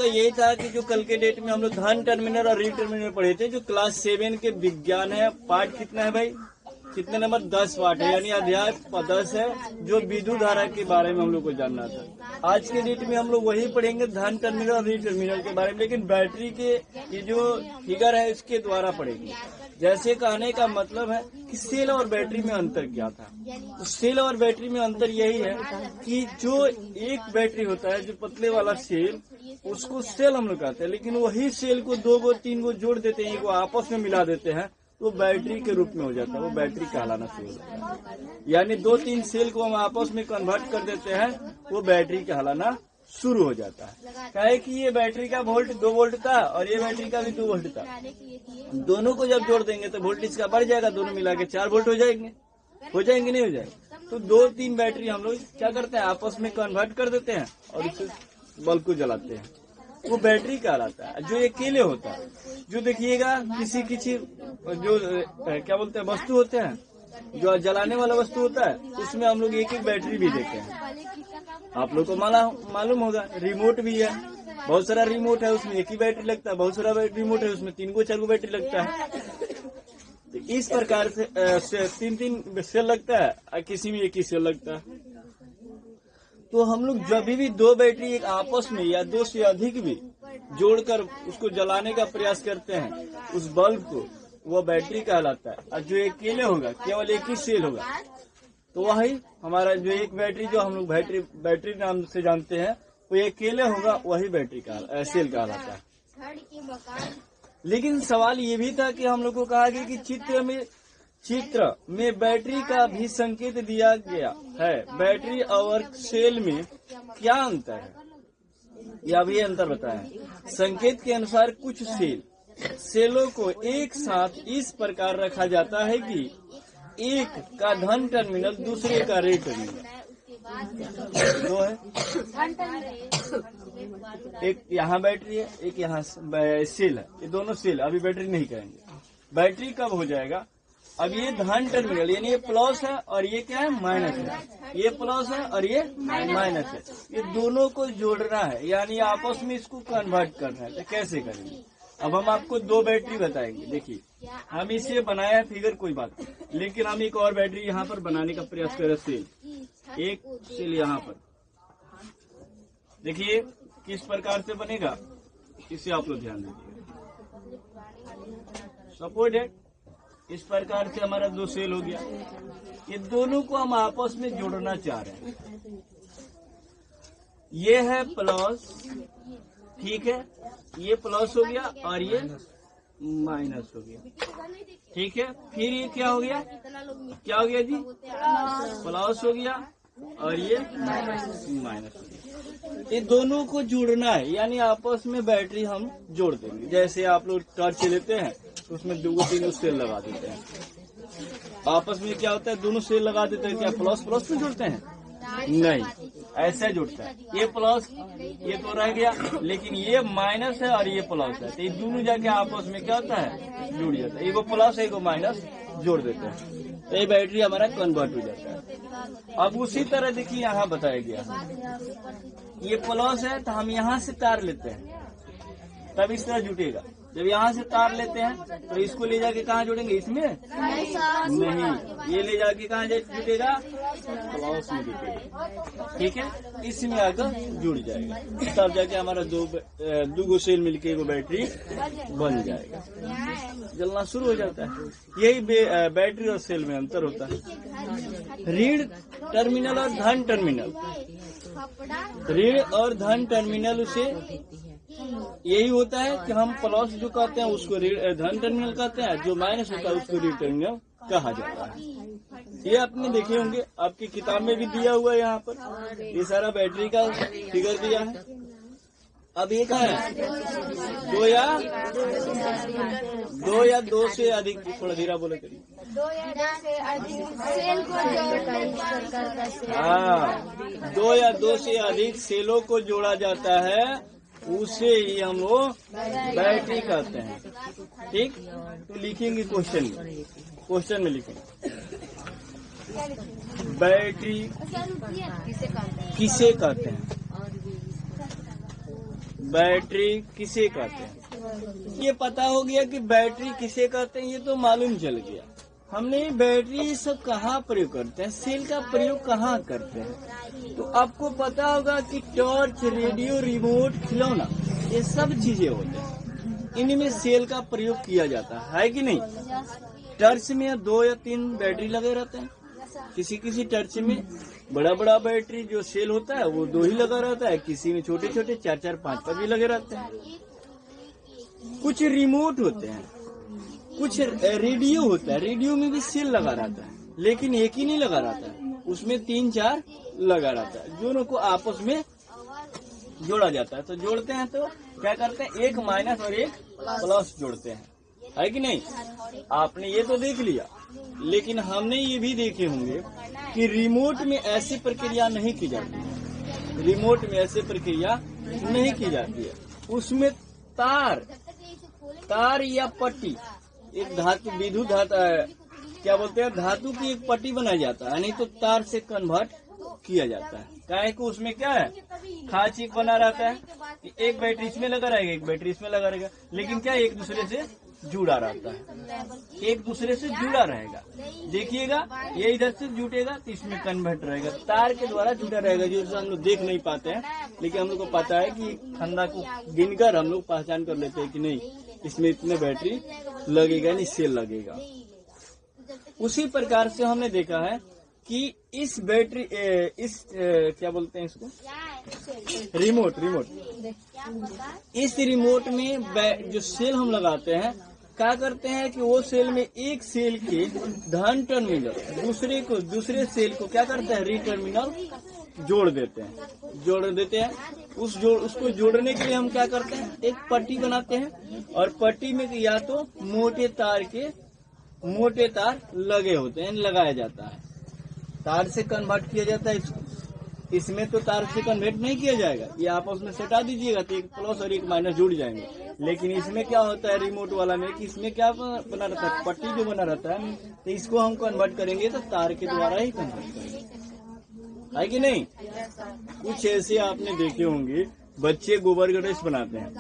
का यही था कि जो कल के डेट में हम लोग धन टर्मिनल और री टर्मिनल पढ़े थे, जो क्लास 7 के विज्ञान है, पार्ट कितना है भाई, कितने नंबर 10 पार्ट है, यानी अध्याय 10 है, जो विद्युत धारा के बारे में हम लोग को जानना था। आज के डेट में हम लोग वही पढ़ेंगे धन टर्मिनल और री टर्मिनल के बारे में, लेकिन बैटरी के ये जो फिगर है इसके द्वारा पढ़ेंगे। जैसे कहने का मतलब है कि सेल और बैटरी में अंतर क्या था। तो सेल और बैटरी में अंतर यही है कि जो एक बैटरी होता है, जो पतले वाला सेल, उसको सेल हम लोग कहते हैं, लेकिन वही सेल को 2 गो 3 गो जोड़ देते हैं, वो आपस में मिला देते हैं, तो बैटरी के रूप में हो जाता है, वो बैटरी कहलाना शुरू होता है। यानी 2-3 सेल को हम आपस में कन्वर्ट कर देते हैं, वो बैटरी कहलाना शुरू हो जाता है। काहे कि ये बैटरी का वोल्ट 2 वोल्ट था और ये बैटरी का भी 2 वोल्ट था। दोनों को जब जोड़ देंगे तो वोल्टेज का बढ़ जाएगा, दोनों मिला के 4 वोल्ट हो जाएंगे नहीं हो जाएगा। तो 2-3 बैटरी हम लोग क्या करते हैं, आपस में कन्वर्ट कर देते हैं और इसे बल्ब को जलाते हैं, वो बैटरी कहलाता है। जो अकेले होता है, जो देखिएगा किसी जो क्या बोलते हैं वस्तु होते हैं, जो जलाने वाला वस्तु होता है, उसमें हम लोग एक बैटरी भी देते हैं। आप लोग को मालूम होगा, रिमोट भी है, बहुत सारा रिमोट है, उसमें एक ही बैटरी लगता है, बहुत सारा रिमोट है उसमें 3 गो 4 गो बैटरी लगता है। तो इस प्रकार से 3-3 सेल लगता है और किसी में एक ही सेल लगता है। तो हम लोग जब भी 2 बैटरी एक आपस में या 2 से अधिक भी जोड़कर उसको जलाने का प्रयास करते हैं, उस बल्ब को, वो बैटरी कहलाता है। और जो अकेले होगा, केवल एक ही सेल होगा, तो वही हमारा जो एक बैटरी, जो हम लोग बैटरी नाम से जानते हैं, वो अकेले होगा, वही बैटरी सेल कहलाता है। लेकिन सवाल ये भी था कि हम लोग को कहा गया कि चित्र में बैटरी का भी संकेत दिया गया है, बैटरी और सेल में क्या अंतर है, यह भी अंतर बताएं। संकेत के अनुसार कुछ सेलों को एक साथ इस प्रकार रखा जाता है कि एक का धन टर्मिनल दूसरे का रे टर्मिनल। दो है, एक यहाँ बैटरी है, एक यहाँ सेल है, ये दोनों सेल, अभी बैटरी नहीं कहेंगे। बैटरी कब हो जाएगा, अब ये धन टर्मिनल, यानी ये प्लस है और ये क्या है, माइनस है, ये प्लस है और ये माइनस है, ये दोनों को जोड़ना है, यानी आपस में इसको कन्वर्ट करना है। तो कैसे करेंगे, अब हम आपको 2 बैटरी बताएंगे। देखिए, हम इसे बनाया है फिगर, कोई बात नहीं, लेकिन हम एक और बैटरी यहाँ पर बनाने का प्रयास करें। सेल, एक सेल यहाँ पर, देखिए किस प्रकार से बनेगा, इसे आप लोग ध्यान दीजिए। सपोज है, इस प्रकार से हमारा 2 सेल हो गया, ये दोनों को हम आपस में जोड़ना चाह रहे हैं। ये है प्लस, ठीक है, ये प्लस हो गया और ये माइनस हो गया, ठीक है। फिर ये क्या हो गया जी, प्लस हो गया और ये माइनस हो गया। ये दोनों को जोड़ना है, यानी आपस में बैटरी हम जोड़ देंगे। जैसे आप लोग टॉर्च लेते हैं तो उसमें 2-3 सेल लगा देते हैं, आपस में क्या होता है, दोनों सेल लगा देते हैं, क्या प्लस प्लस में जुड़ते हैं, नहीं, ऐसे जुड़ता है। ये प्लस, ये तो रह गया, लेकिन ये माइनस है और ये प्लस है, तो ये दोनों जाके आपस में क्या होता है, जुड़ जाता है। एगो प्लस एगो माइनस जोड़ देते हैं, तो ये बैटरी हमारा कन्वर्ट हो जाता है। अब उसी तरह देखिए यहाँ बताया गया, ये प्लस है तो हम यहाँ से तार लेते हैं, तब इस तरह जुटेगा। जब यहाँ से तार लेते हैं तो इसको ले जाके कहाँ जोड़ेंगे, इसमें नहीं, ये ले जाके कहाँ जुटेगा, प्लस में जुटेगा, ठीक है, इसमें आकर जुड़ जाएगा, तब जाके हमारा 2 गो सेल मिलके वो बैटरी बन जाएगा, जलना शुरू हो जाता है। यही बैटरी और सेल में अंतर होता है। ऋण टर्मिनल और धन टर्मिनल, ऋण और धन टर्मिनल उसे यही होता है कि हम प्लस जो कहते हैं उसको धन टर्मिनल कहते हैं, जो माइनस होता है उसको ऋण टर्मिनल कहा जाता है। ये आपने देखे होंगे, आपकी किताब में भी दिया हुआ है, यहाँ पर ये सारा बैटरी का फिगर दिया है। अब ये क्या है, 2 या 2 से अधिक, थोड़ा धीरा बोले करिए, 2 या 2 से अधिक सेल को जोड़कर, हाँ, 2 या 2 से अधिक सेलों को जोड़ा जाता है, उसे ही हम लोग बैटरी कहते हैं, ठीक। तो लिखेंगे क्वेश्चन में लिखेंगे, बैटरी किसे कहते हैं, बैटरी किसे कहते हैं। ये पता हो गया कि बैटरी किसे कहते हैं, ये तो मालूम चल गया। हमने बैटरी सब कहाँ प्रयोग करते हैं, सेल का प्रयोग कहाँ करते हैं। तो आपको पता होगा कि टॉर्च, रेडियो, रिमोट, खिलौना, ये सब चीजें होते हैं, इनमें सेल का प्रयोग किया जाता है कि नहीं। टॉर्च में 2 या 3 बैटरी लगे रहते हैं, किसी किसी टॉर्च में बड़ा बड़ा बैटरी जो सेल होता है वो 2 ही लगा रहता है, किसी में छोटे छोटे 4-4, 5 भी लगे रहते हैं। कुछ रिमोट होते हैं, कुछ रेडियो होता है, रेडियो में भी सेल लगा रहता है, लेकिन एक ही नहीं लगा रहता है, उसमें 3-4 लगा रहता है, दोनों को आपस में जोड़ा जाता है। तो जोड़ते हैं तो क्या करते हैं, एक माइनस और एक प्लस जोड़ते हैं, है कि नहीं। आपने ये तो देख लिया, लेकिन हमने ये भी देखे होंगे कि रिमोट में ऐसी प्रक्रिया नहीं की जाती है, रिमोट में ऐसी प्रक्रिया नहीं की जाती है। उसमें तार या पट्टी, एक धातु, विद्युत धातु, क्या बोलते हैं, धातु की एक पट्टी बनाया जाता है, नहीं तो तार से कन्वर्ट किया जाता है। काहे को उसमें क्या है, खांची बना रहता है, एक बैटरी इसमें लगा रहेगा, एक बैटरी इसमें लगा रहेगा, लेकिन क्या एक दूसरे से जुड़ा रहता है, एक दूसरे से जुड़ा रहेगा। देखिएगा ये इधर से जुटेगा तो इसमें कन्वर्ट रहेगा, तार के द्वारा जुड़ा रहेगा, जो हम लोग देख नहीं पाते हैं, लेकिन हम लोग को पता है कि फंदा को गिनकर हम लोग पहचान कर लेते हैं कि नहीं इसमें इतने बैटरी लगेगा, नहीं सेल लगेगा। उसी प्रकार से हमने देखा है कि इस बैटरी क्या बोलते हैं इसको, रिमोट, इस रिमोट में जो सेल हम लगाते हैं, क्या करते हैं कि वो सेल में एक सेल के धन टर्मिनल दूसरे सेल को क्या करते हैं, री टर्मिनल जोड़ देते हैं। उसको जोड़ने के लिए हम क्या करते हैं, एक पट्टी बनाते हैं, और पट्टी में या तो मोटे तार लगे होते हैं, लगाया जाता है, तार से कन्वर्ट किया जाता है इसको। इसमें तो तार से कन्वर्ट नहीं किया जाएगा, ये आपस में सटा दीजिएगा तो एक प्लस और एक माइनस जुड़ जाएंगे। लेकिन इसमें क्या होता है, रिमोट वाला में, कि इसमें क्या बना रहता है, पट्टी जो बना रहता है, तो इसको हम कन्वर्ट करेंगे तो तार के द्वारा ही कन्वर्ट करेंगे, है कि नहीं। कुछ ऐसे आपने देखे होंगे, बच्चे गोबर गणेश बनाते हैं,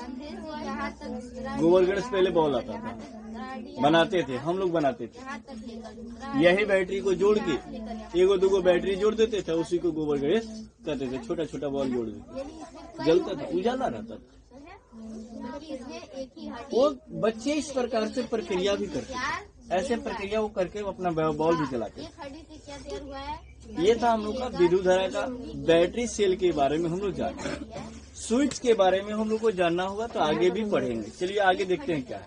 गोबर गणेश पहले बॉल आता था, बनाते थे, हम लोग बनाते थे, यही बैटरी को जोड़ के 1-2 बैटरी जोड़ देते थे, उसी को गोबर गणेश कहते थे, छोटा छोटा बॉल जोड़ देते, जलता था, उजाला रहता था। वो बच्चे इस प्रकार से प्रक्रिया भी करते, ऐसे प्रक्रिया वो करके अपना बॉल भी चलाते। ये था हम लोग का विद्युत धारा का बैटरी सेल के बारे में हम लोग जाने। स्विच के बारे में हम लोग को जानना होगा तो आगे भी पढ़ेंगे। चलिए आगे देखते हैं क्या है।